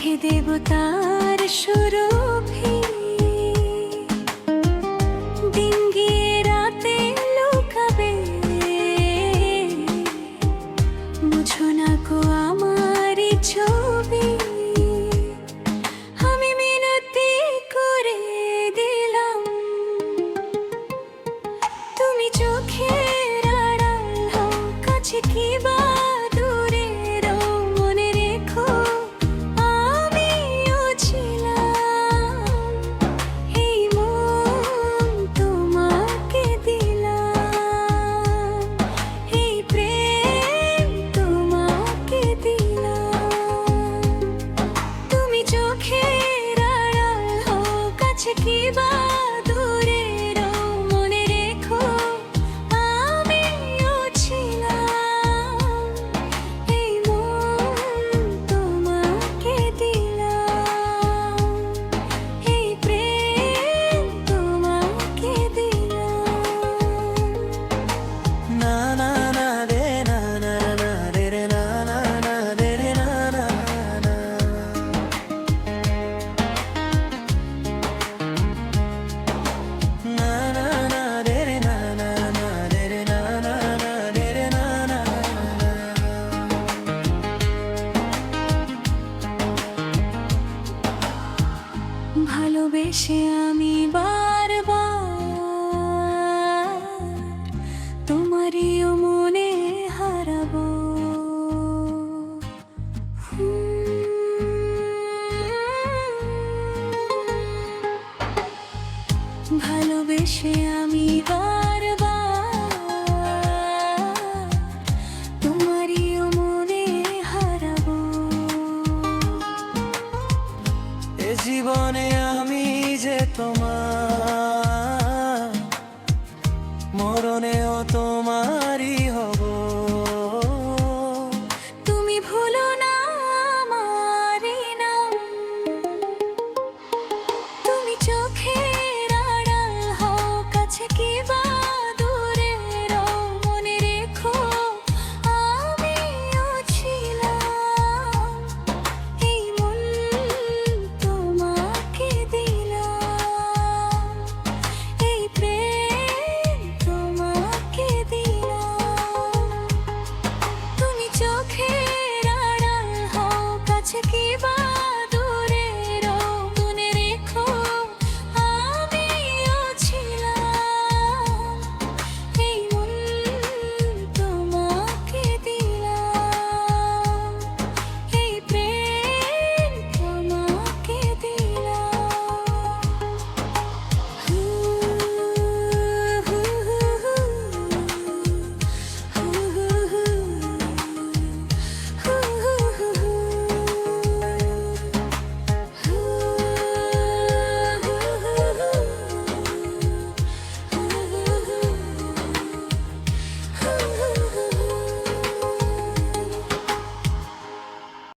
হে দেবতার সুরভি দিন গিয়ে রাতে লুকাবে মুছো না গো আমার ছবি আমি মিনতি করে দিলাম তুমি চোখের আড়াল হও কাছে কি বা দূরে রও মনে রেখো আমিও ছিলাম এই মন তোমাকে দিলাম এই প্রেম তোমাকে দিলাম তুমি চোখের আড়াল হও কাছে কি বা দূরে রও মনে রেখো আমিও ছিলাম এই মন তোমাকে দিলাম এই প্রেম তোমাকে দিলাম না না না রে না না না রে রে না না না রে রে না না না না না না রে রে না না না রে রে না না না রে রে না না ভালোবেসে আমি বারবার তোমারই মনে হারাবো ভালোবেসে আমি বারবার তোমারই মনে হারাবো এ জীবনে